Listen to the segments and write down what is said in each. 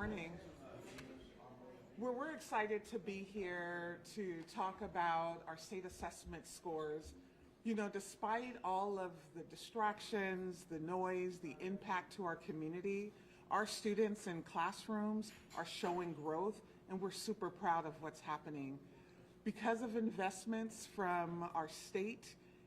morning. We're excited to be here to talk about our state assessment scores. You know, despite all of the distractions, the noise, the impact to our community, our students in classrooms are showing growth, and we're super proud of what's happening. Because of investments from our state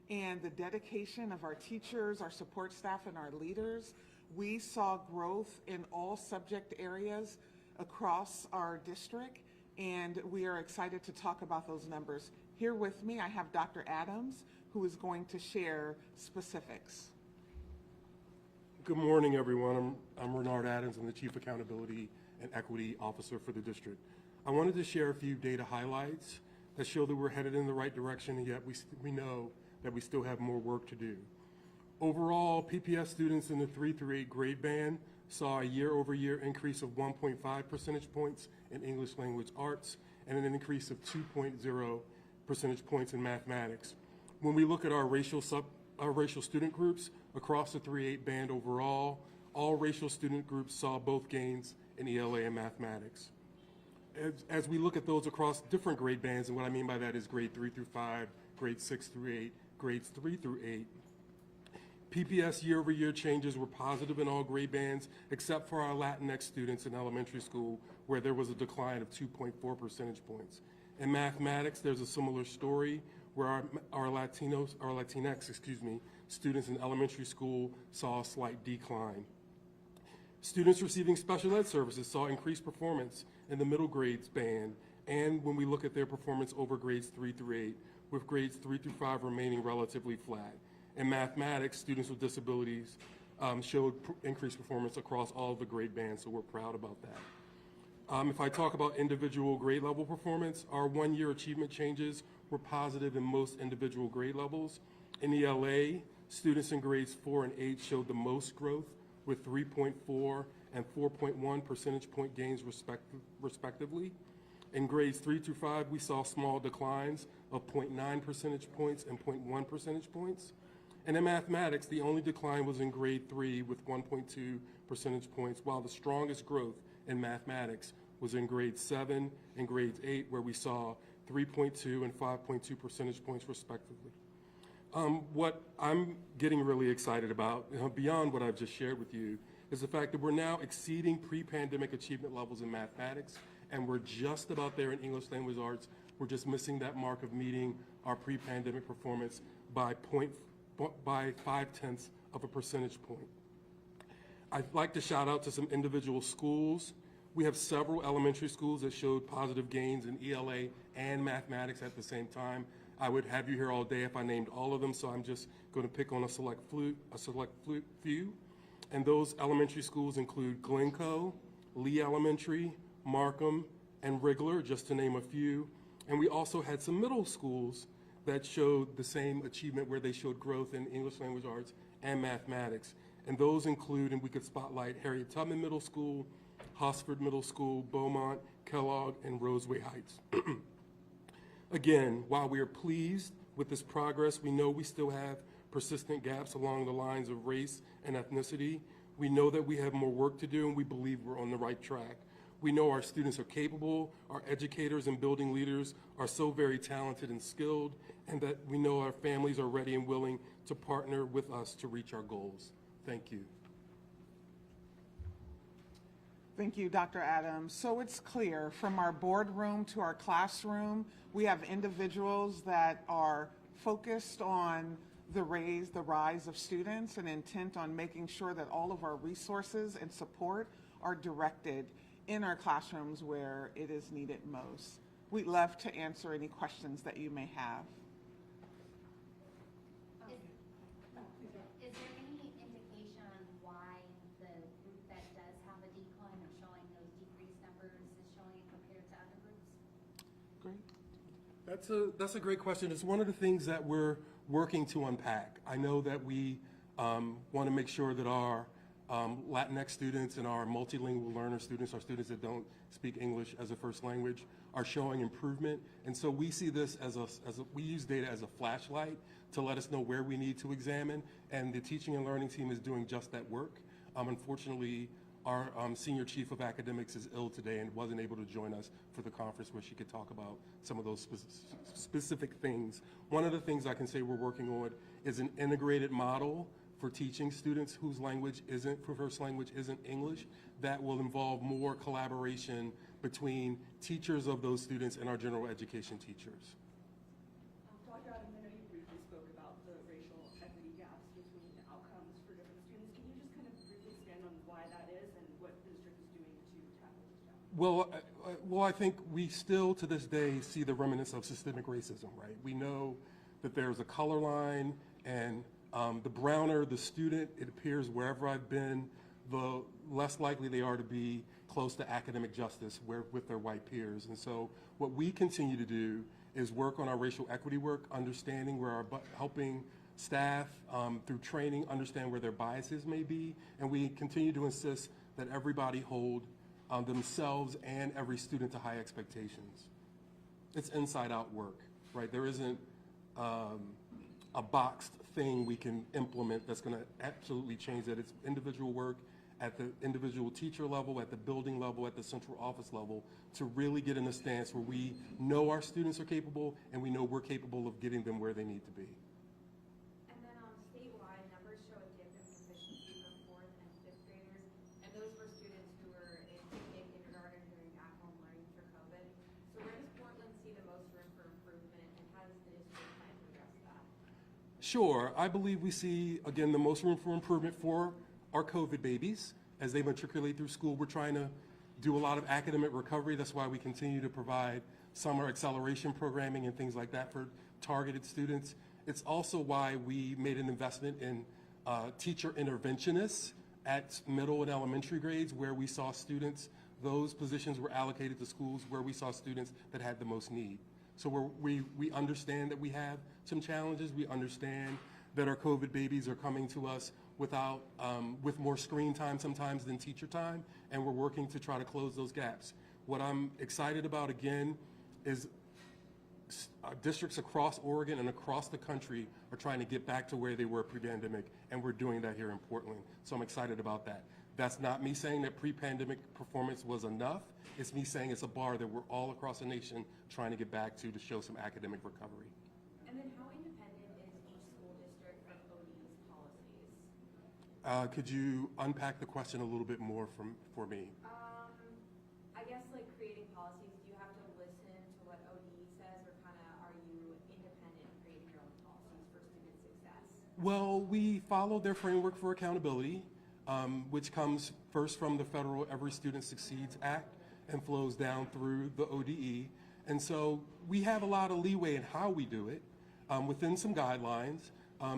and the dedication of our teachers, our support staff, and our leaders, we saw growth in all subject areas across our district, and we are excited to talk about those numbers. Here with me, I have Dr. Adams, who is going to share specifics. Good morning, everyone. I'm Renard Adams. I'm the Chief Accountability and Equity Officer for the district. I wanted to share a few data highlights that show that we're headed in the right direction, and yet we know that we still have more work to do. Overall, PPS students in the 3 through 8 grade band saw a year-over-year increase of 1.5 percentage points in English language arts and an increase of 2.0 percentage points in mathematics. When we look at our racial student groups across the 3-8 band overall, all racial student groups saw both gains in ELA and mathematics. As we look at those across different grade bands, and what I mean by that is grade 3 through 5, grade 6 through 8, grades 3 through 8, PPS year-over-year changes were positive in all grade bands, except for our Latinx students in elementary school, where there was a decline of 2.4 percentage points. In mathematics, there's a similar story, where our Latinx students in elementary school saw a slight decline. Students receiving special ed services saw increased performance in the middle grades band, and when we look at their performance over grades 3 through 8, with grades 3 through 5 remaining relatively flat. In mathematics, students with disabilities showed increased performance across all of the grade bands, so we're proud about that. If I talk about individual grade level performance, our one-year achievement changes were positive in most individual grade levels. In ELA, students in grades 4 and 8 showed the most growth, with 3.4 and 4.1 percentage point gains respectively. In grades 3 through 5, we saw small declines of 0.9 percentage points and 0.1 percentage points. And in mathematics, the only decline was in grade 3 with 1.2 percentage points, while the strongest growth in mathematics was in grade 7 and grade 8, where we saw 3.2 and 5.2 percentage points respectively. What I'm getting really excited about, beyond what I've just shared with you, is the fact that we're now exceeding pre-pandemic achievement levels in mathematics, and we're just about there in English language arts. We're just missing that mark of meeting our pre-pandemic performance by 0.5 of a percentage point. I'd like to shout out to some individual schools. We have several elementary schools that showed positive gains in ELA and mathematics at the same time. I would have you here all day if I named all of them, so I'm just going to pick on a select few. And those elementary schools include Glencoe, Lee Elementary, Markham, and Wrigler, just to name a few. And we also had some middle schools that showed the same achievement, where they showed growth in English language arts and mathematics. And those include, and we could spotlight, Harriet Tubman Middle School, Hosford Middle School, Beaumont, Kellogg, and Roseway Heights. Again, while we are pleased with this progress, we know we still have persistent gaps along the lines of race and ethnicity. We know that we have more work to do, and we believe we're on the right track. We know our students are capable, our educators and building leaders are so very talented and skilled, and that we know our families are ready and willing to partner with us to reach our goals. Thank you. Thank you, Dr. Adams. So it's clear, from our boardroom to our classroom, we have individuals that are focused on the rise of students and intent on making sure that all of our resources and support are directed in our classrooms where it is needed most. We'd love to answer any questions that you may have. Is there any indication on why the group that does have a decline or showing those decreased numbers is showing it compared to other groups? Great. That's a great question. It's one of the things that we're working to unpack. I know that we want to make sure that our Latinx students and our multilingual learner students, our students that don't speak English as a first language, are showing improvement. And so we see this we use data as a flashlight to let us know where we need to examine, and the teaching and learning team is doing just that work. Unfortunately, our senior chief of academics is ill today and wasn't able to join us for the conference where she could talk about some of those specific things. One of the things I can say we're working on is an integrated model for teaching students whose first language isn't English, that will involve more collaboration between teachers of those students and our general education teachers. Dr. Adams, I know you briefly spoke about the racial equity gaps between outcomes for different students. Can you just kind of briefly expand on why that is and what the district is doing to tackle this challenge? Well, I think we still to this day see the remnants of systemic racism, right? We know that there's a color line, and the browner the student, it appears wherever I've been, the less likely they are to be close to academic justice with their white peers. And so what we continue to do is work on our racial equity work, understanding helping staff through training understand where their biases may be, and we continue to insist that everybody hold themselves and every student to high expectations. It's inside out work, right? There isn't a boxed thing we can implement that's going to absolutely change that. It's individual work at the individual teacher level, at the building level, at the central office level, to really get in a stance where we know our students are capable and we know we're capable of getting them where they need to be. And then statewide, numbers show a dip in proficiency for 4th and 5th graders, and those were students who were in kindergarten doing at-home learning for COVID. So where does Portland see the most room for improvement, and how does the district plan to address that? Sure, I believe we see, again, the most room for improvement for our COVID babies. As they matriculate through school, we're trying to do a lot of academic recovery. That's why we continue to provide summer acceleration programming and things like that for targeted students. It's also why we made an investment in teacher interventionists at middle and elementary grades, where we saw students, those positions were allocated to schools where we saw students that had the most need. So we understand that we have some challenges. We understand that our COVID babies are coming to us with more screen time sometimes than teacher time, and we're working to try to close those gaps. What I'm excited about, again, is districts across Oregon and across the country are trying to get back to where they were pre-pandemic, and we're doing that here in Portland. So I'm excited about that. That's not me saying that pre-pandemic performance was enough. It's me saying it's a bar that we're all across the nation trying to get back to show some academic recovery. And then how independent is each school district from OD's policies? Could you unpack the question a little bit more for me? I guess like creating policies, do you have to listen to what OD says, or kind of are you independent in creating your own policies for student success? Well, we follow their framework for accountability, which comes first from the federal Every Student Succeeds Act and flows down through the ODE. And so we have a lot of leeway in how we do it within some guidelines.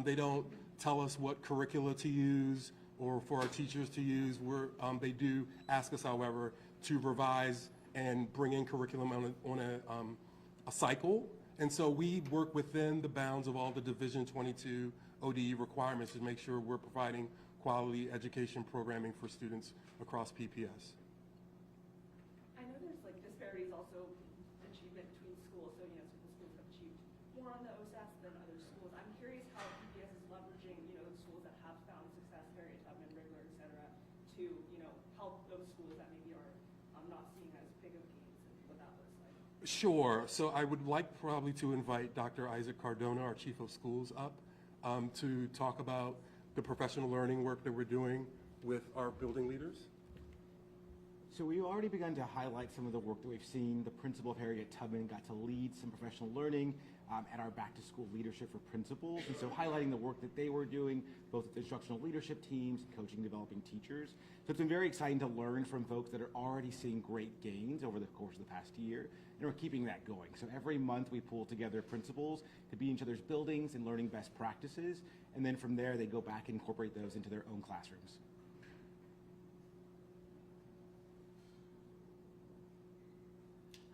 They don't tell us what curricula to use or for our teachers to use. They do ask us, however, to revise and bring in curriculum on a cycle. And so we work within the bounds of all the Division 22 ODE requirements to make sure we're providing quality education programming for students across PPS. I know there's like disparities also in achievement between schools. So, some schools have achieved more on the OSAS than other schools. I'm curious how PPS is leveraging, the schools that have found success, Harriet Tubman, Rigler, et cetera, to, help those schools that maybe are not seeing as big of gains and what that looks like. Sure. So I would like probably to invite Dr. Isaac Cardona, our Chief of Schools, up to talk about the professional learning work that we're doing with our building leaders. So we've already begun to highlight some of the work that we've seen. The principal of Harriet Tubman got to lead some professional learning at our back to school leadership for principals. And so highlighting the work that they were doing, both with instructional leadership teams, coaching and developing teachers. So it's been very exciting to learn from folks that are already seeing great gains over the course of the past year. And we're keeping that going. So every month we pull together principals to be in each other's buildings and learning best practices. And then from there, they go back and incorporate those into their own classrooms.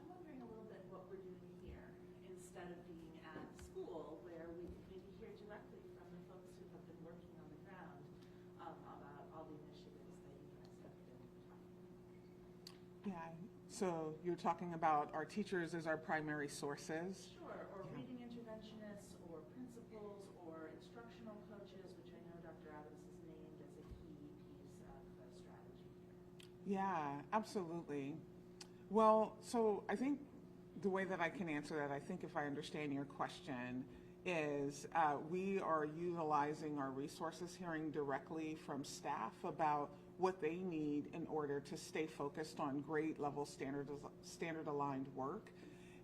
I'm wondering a little bit what we're doing here instead of being at school, where we could maybe hear directly from the folks who have been working on the ground about all the initiatives that you guys have been talking about. Yeah, so you're talking about our teachers as our primary sources. Sure, or reading interventionists, or principals, or instructional coaches, which I know Dr. Adams has named as a key piece of the strategy here. Yeah, absolutely. Well, so I think the way that I can answer that, I think if I understand your question, is we are utilizing our resources, hearing directly from staff about what they need in order to stay focused on grade level standard aligned work.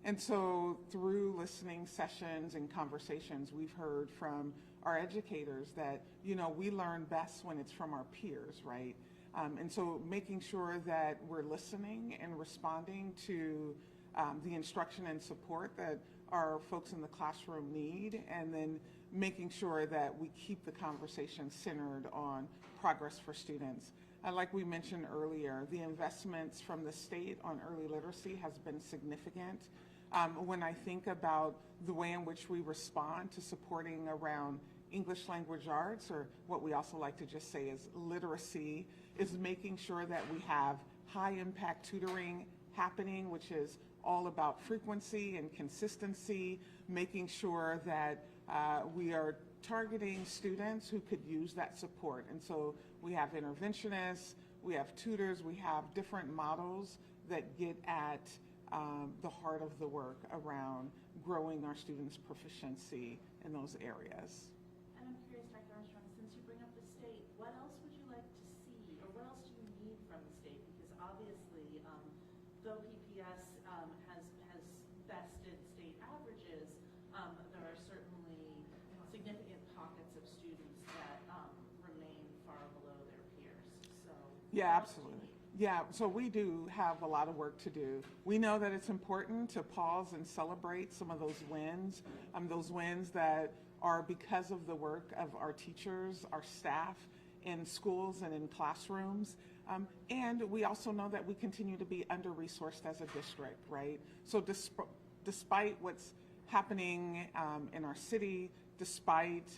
And so through listening sessions and conversations, we've heard from our educators that, we learn best when it's from our peers, right? And so making sure that we're listening and responding to the instruction and support that our folks in the classroom need, and then making sure that we keep the conversation centered on progress for students. Like we mentioned earlier, the investments from the state on early literacy has been significant. When I think about the way in which we respond to supporting around English language arts, or what we also like to just say is literacy, is making sure that we have high impact tutoring happening, which is all about frequency and consistency, making sure that we are targeting students who could use that support. And so we have interventionists, we have tutors, we have different models that get at the heart of the work around growing our students' proficiency in those areas. And I'm curious, Dr. Armstrong, since you bring up the state, what else would you like to see, or what else do you need from the state? Because obviously, though PPS has bested state averages, there are certainly significant pockets of students that remain far below their peers. So Yeah, absolutely. Yeah, so we do have a lot of work to do. We know that it's important to pause and celebrate some of those wins that are because of the work of our teachers, our staff in schools and in classrooms. And we also know that we continue to be under-resourced as a district, right? So despite what's happening in our city, despite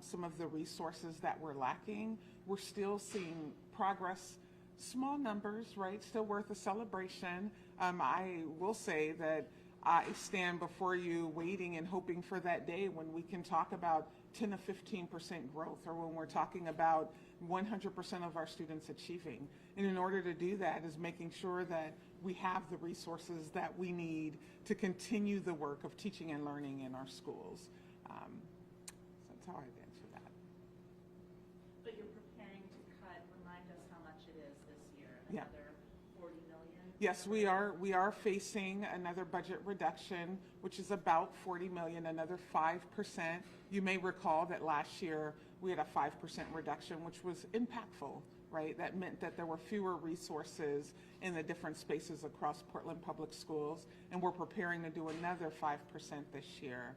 some of the resources that we're lacking, we're still seeing progress. Small numbers, right? Still worth a celebration. I will say that I stand before you waiting and hoping for that day when we can talk about 10 to 15% growth, or when we're talking about 100% of our students achieving. And in order to do that is making sure that we have the resources that we need to continue the work of teaching and learning in our schools. So that's how I'd answer that. But you're preparing to cut, remind us how much it is this year, Yeah. another 40 million? Yes, we are facing another budget reduction, which is about 40 million, another 5%. You may recall that last year we had a 5% reduction, which was impactful, right? That meant that there were fewer resources in the different spaces across Portland Public Schools, and we're preparing to do another 5% this year,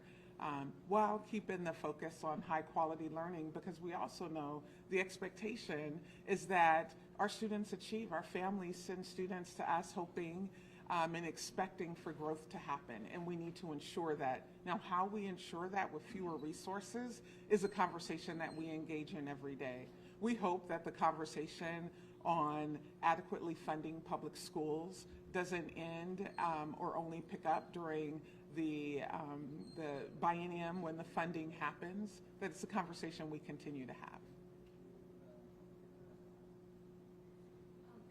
while keeping the focus on high quality learning, because we also know the expectation is that our students achieve. Our families send students to us hoping and expecting for growth to happen, and we need to ensure that. Now, how we ensure that with fewer resources is a conversation that we engage in every day. We hope that the conversation on adequately funding public schools doesn't end or only pick up during the biennium when the funding happens, that it's a conversation we continue to have.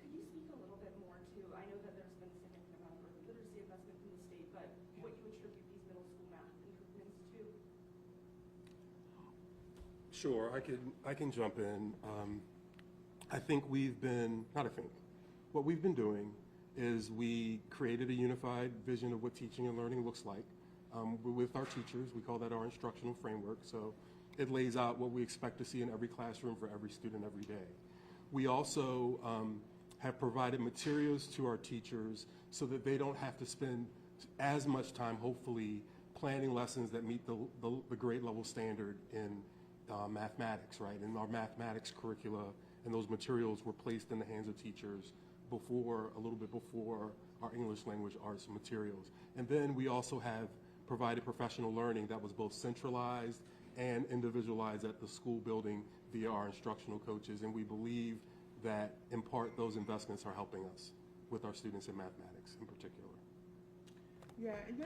Could you speak a little bit more to, I know that there's been a significant amount of early literacy investment from the state, but what you attribute these middle school math improvements to? Sure, I can jump in. What we've been doing is we created a unified vision of what teaching and learning looks like with our teachers. We call that our instructional framework. So it lays out what we expect to see in every classroom for every student every day. We also have provided materials to our teachers so that they don't have to spend as much time, hopefully, planning lessons that meet the grade level standard in mathematics, right? And our mathematics curricula and those materials were placed in the hands of teachers a little bit before our English language arts materials. And then we also have provided professional learning that was both centralized and individualized at the school building via our instructional coaches. And we believe that, in part, those investments are helping us with our students in mathematics in particular. Yeah, and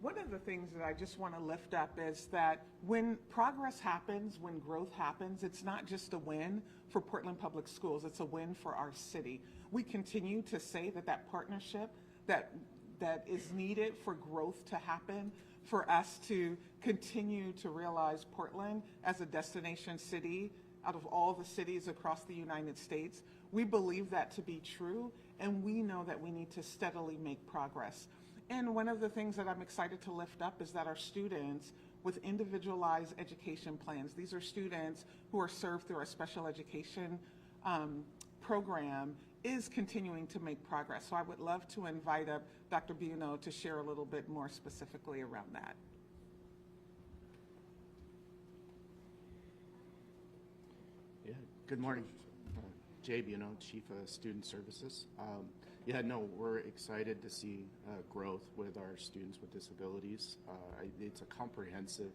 One of the things that I just want to lift up is that when progress happens, when growth happens, it's not just a win for Portland Public Schools, it's a win for our city. We continue to say that that partnership that is needed for growth to happen, for us to continue to realize Portland as a destination city out of all the cities across the United States. We believe that to be true, and we know that we need to steadily make progress. And one of the things that I'm excited to lift up is that our students with individualized education plans, these are students who are served through our special education program, is continuing to make progress. So I would love to invite up Dr. Buno to share a little bit more specifically around that. Yeah, good morning. Jay Buno, Chief of Student Services. We're excited to see growth with our students with disabilities. It's a comprehensive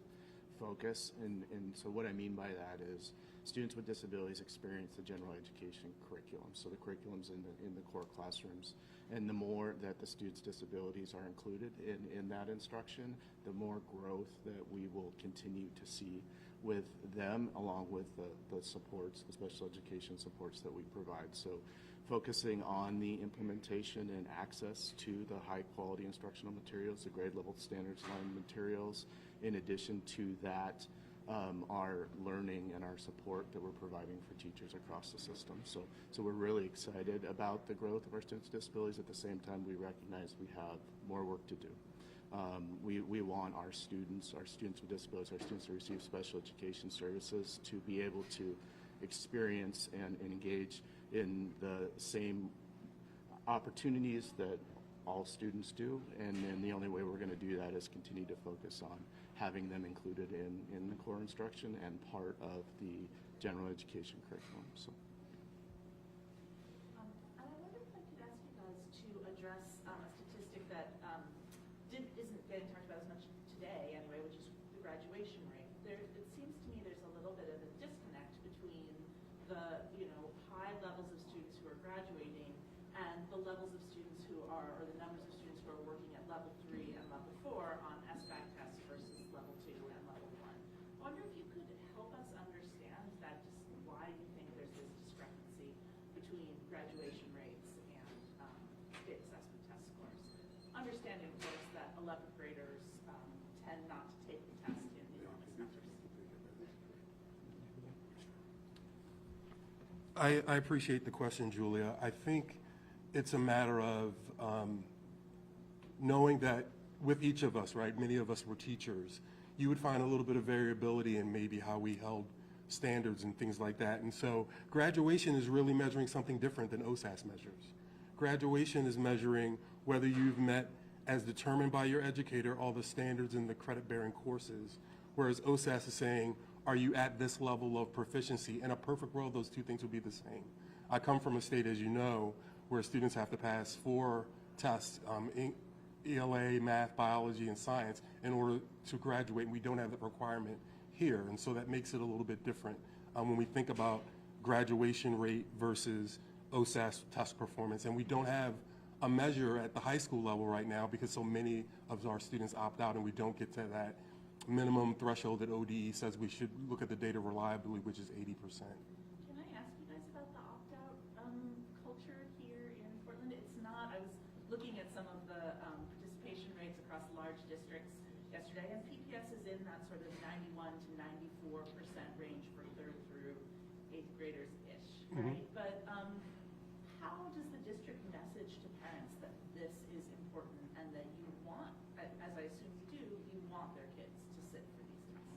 focus, and so what I mean by that is students with disabilities experience the general education curriculum, so the curriculum's in the core classrooms, and the more that the students' disabilities are included in that instruction, the more growth that we will continue to see with them, along with the supports, the special education supports that we provide. So focusing on the implementation and access to the high quality instructional materials, the grade level standards line materials. In addition to that, our learning and our support that we're providing for teachers across the system. So we're really excited about the growth of our students with disabilities. At the same time, we recognize we have more work to do. We want our students with disabilities, our students who receive special education services to be able to experience and engage in the same opportunities that all students do, and then the only way we're going to do that is continue to focus on having them included in the core instruction and part of the general education curriculum. So. And I wonder if I could ask you guys to address a statistic that isn't getting talked about as much today anyway, which is the graduation rate. It seems to me there's a little bit of a disconnect between the high levels of students who are graduating and the levels of students who are, or the numbers of students who are working at level 3 and level 4 on SBAC tests versus level 2 and level 1. I wonder if you could help us understand that, just why you think there's this discrepancy between graduation rates and state assessment test scores. Understanding, of course, that 11th graders tend not to take the test in enormous numbers. I appreciate the question, Julia. I think it's a matter of knowing that with each of us, right, many of us were teachers, you would find a little bit of variability in maybe how we held standards and things like that. And so graduation is really measuring something different than OSAS measures. Graduation is measuring whether you've met, as determined by your educator, all the standards in the credit-bearing courses, whereas OSAS is saying, are you at this level of proficiency? In a perfect world, those two things would be the same. I come from a state, as you know, where students have to pass 4 tests, ELA, math, biology, and science, in order to graduate, and we don't have that requirement here. And so that makes it a little bit different when we think about graduation rate versus OSAS test performance. And we don't have a measure at the high school level right now because so many of our students opt out and we don't get to that minimum threshold that ODE says we should look at the data reliably, which is 80%. Can I ask you guys about the opt-out culture here in Portland? It's not, I was looking at some of the participation rates across large districts yesterday, and PPS is in that sort of 91 to 94% range for 3rd through 8th graders-ish, right? Mm-hmm. But how does the district message to parents that this is important and that you want, as I assume you do, you want their kids to sit for these tests?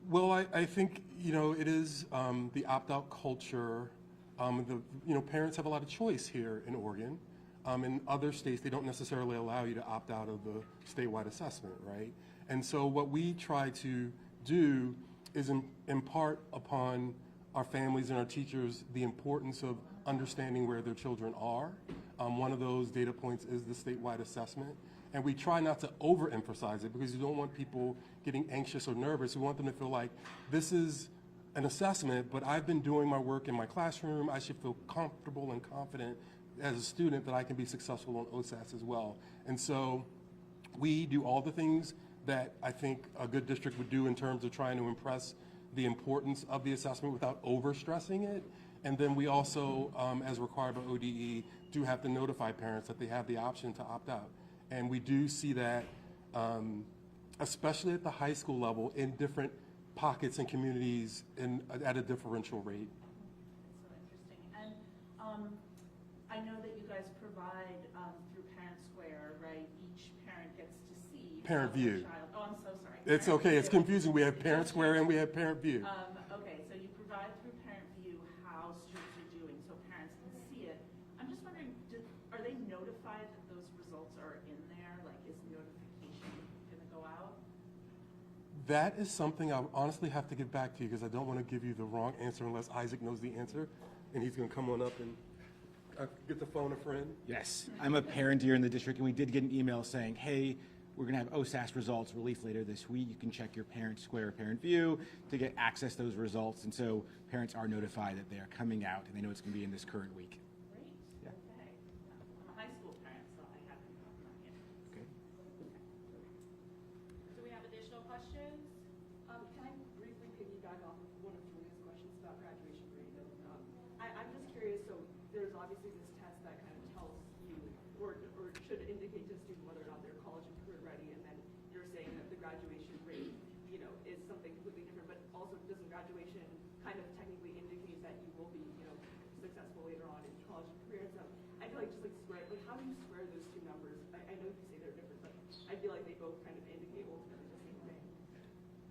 Well, I think, it is the opt-out culture. Parents have a lot of choice here in Oregon. In other states, they don't necessarily allow you to opt out of the statewide assessment, right? And so what we try to do is impart upon our families and our teachers the importance of understanding where their children are. One of those data points is the statewide assessment. And we try not to overemphasize it because you don't want people getting anxious or nervous. We want them to feel like this is an assessment, but I've been doing my work in my classroom. I should feel comfortable and confident as a student that I can be successful on OSAS as well. And so We do all the things that I think a good district would do in terms of trying to impress the importance of the assessment without overstressing it. And then we also, as required by ODE, do have to notify parents that they have the option to opt out. And we do see that, especially at the high school level, in different pockets and communities at a differential rate. That's so interesting. And I know that you guys provide through Parent Square, right? Each parent gets to see Parent how their View. child. Oh, I'm so sorry. It's Parent okay, it's View. confusing. We have Parent Square and we have Parent View. Okay, so you provide through Parent View how students are doing, so parents can see it. I'm just wondering, are they notified that those results are in there? Like, is notification going to go out? That is something I honestly have to get back to you because I don't want to give you the wrong answer unless Isaac knows the answer. And he's going to come on up and get the phone a friend. Yes, I'm a parent here in the district, and we did get an email saying, hey, we're going to have OSAS results released later this week. You can check your Parent Square, Parent View to get access to those results. And so parents are notified that they are coming out, and they know it's going to be in this current week. Great, Yeah. okay. I'm a high school parent, so I haven't gotten that yet. Okay. Do we have additional questions? Can I briefly piggyback off of one of Julia's questions about graduation grade? I'm just curious, so there's obviously this test that kind of tells you, or should indicate to a student whether or not they're college and career ready, and then you're saying that the graduation rate, is something completely different, but also doesn't graduation kind of technically indicate that you will be, successful later on in college and career? So I feel like how do you square those two numbers? I know you say they're different, but I feel like they both kind of indicate ultimately the same thing.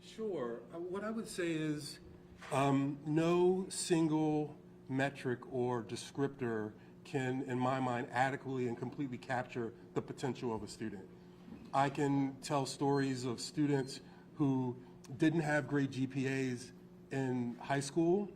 Sure. What I would say is no single metric or descriptor can, in my mind, adequately and completely capture the potential of a student. I can tell stories of students who didn't have great GPAs in high school,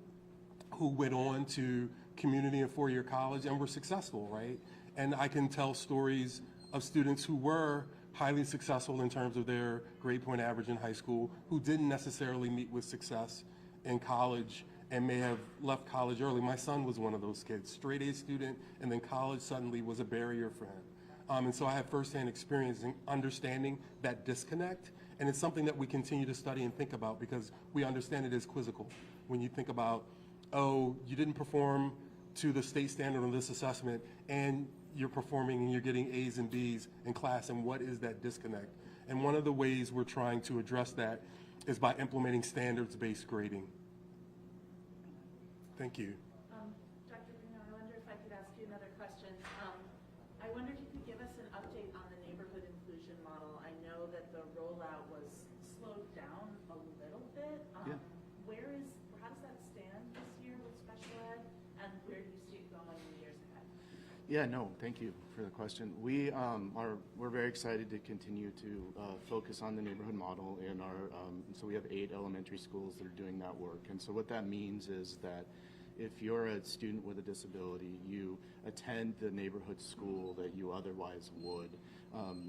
who went on to community and four-year college and were successful, right? And I can tell stories of students who were highly successful in terms of their grade point average in high school, who didn't necessarily meet with success in college and may have left college early. My son was one of those kids, straight A student, and then college suddenly was a barrier for him. And so I have firsthand experience in understanding that disconnect, and it's something that we continue to study and think about because we understand it is quizzical. When you think about, oh, you didn't perform to the state standard on this assessment, and you're performing and you're getting A's and B's in class, and what is that disconnect? And one of the ways we're trying to address that is by implementing standards-based grading. Thank you. Dr. Bruno, I wonder if I could ask you another question. I wonder if you could give us an update on the neighborhood inclusion model. I know that the rollout was slowed down a little bit. Yeah. How does that stand this year with special ed, and where do you see it going in the years ahead? Yeah, no, thank you for the question. We're very excited to continue to focus on the neighborhood model in our, so we have 8 elementary schools that are doing that work. And so what that means is that if you're a student with a disability, you attend the neighborhood school that you otherwise would.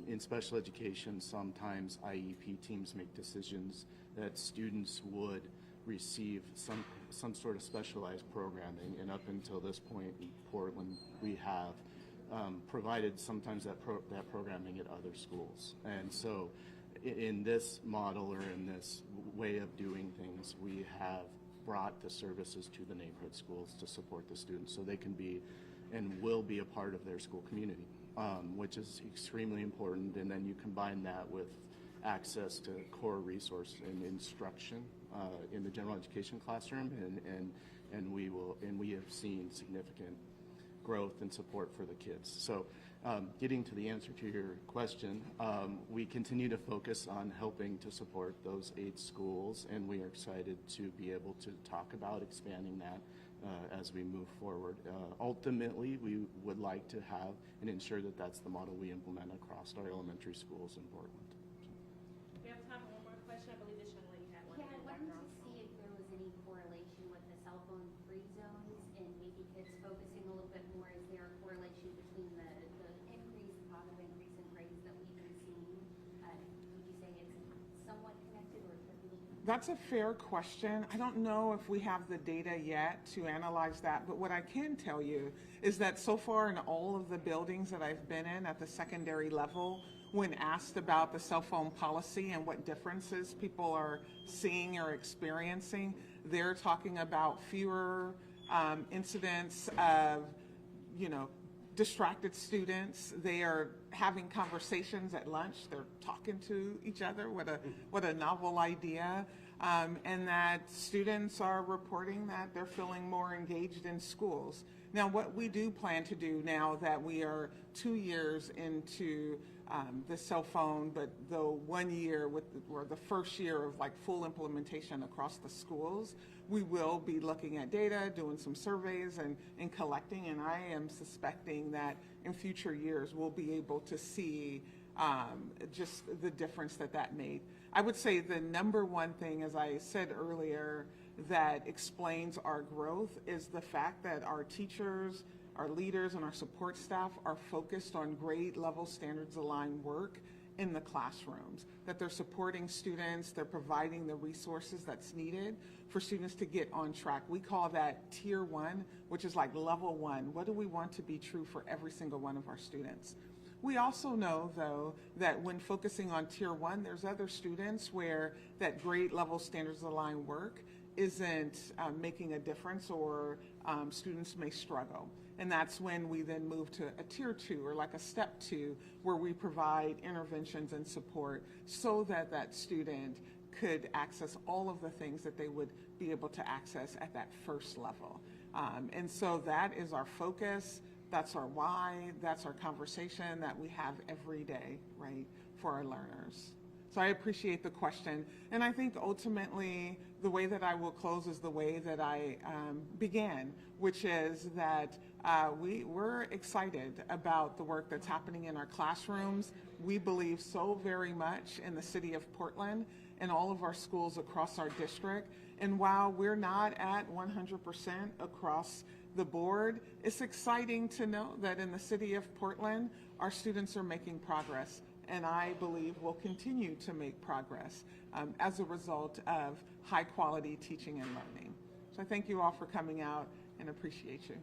In special education, sometimes IEP teams make decisions that students would receive some sort of specialized programming, and up until this point in Portland, we have provided sometimes that programming at other schools. And so in this model, or in this way of doing things, we have brought the services to the neighborhood schools to support the students so they can be and will be a part of their school community, which is extremely important. And then you combine that with access to core resource and instruction in the general education classroom, and we have seen significant growth and support for the kids. So getting to the answer to your question, we continue to focus on helping to support those 8 schools, and we are excited to be able to talk about expanding that as we move forward. Ultimately, we would like to have and ensure that that's the model we implement across our elementary schools in Portland. We have time for one more question. I believe this young lady had one. Yeah, I in the wanted to background. see if there was any correlation with the cell phone free zones and maybe kids focusing a little bit more. Is there a correlation between the increase, the positive increase in grades that we've been seeing? Would you say it's somewhat connected, or could be? That's a fair question. I don't know if we have the data yet to analyze that, but what I can tell you is that so far in all of the buildings that I've been in at the secondary level, when asked about the cell phone policy and what differences people are seeing or experiencing, they're talking about fewer incidents of, distracted students. They are having conversations at lunch. They're talking to each other. What a novel idea. And that students are reporting that they're feeling more engaged in schools. Now, what we do plan to do now that we are 2 years into the cell phone, but though 1 year or the first year of like full implementation across the schools, we will be looking at data, doing some surveys and collecting, and I am suspecting that in future years we'll be able to see just the difference that made. I would say the number one thing, as I said earlier, that explains our growth is the fact that our teachers, our leaders, and our support staff are focused on grade level standards aligned work in the classrooms, that they're supporting students, they're providing the resources that's needed for students to get on track. We call that tier 1, which is like level 1. What do we want to be true for every single one of our students? We also know, though, that when focusing on tier 1, there's other students where that grade level standards aligned work isn't making a difference, or students may struggle. And that's when we then move to a tier 2 or like a step 2, where we provide interventions and support so that that student could access all of the things that they would be able to access at that first level. And so that is our focus. That's our why. That's our conversation that we have every day, right, for our learners. So I appreciate the question. And I think ultimately the way that I will close is the way that I began, which is that we're excited about the work that's happening in our classrooms. We believe so very much in the city of Portland and all of our schools across our district. And while we're not at 100% across the board, it's exciting to know that in the city of Portland, our students are making progress. And I believe will continue to make progress as a result of high quality teaching and learning. So I thank you all for coming out and appreciate you.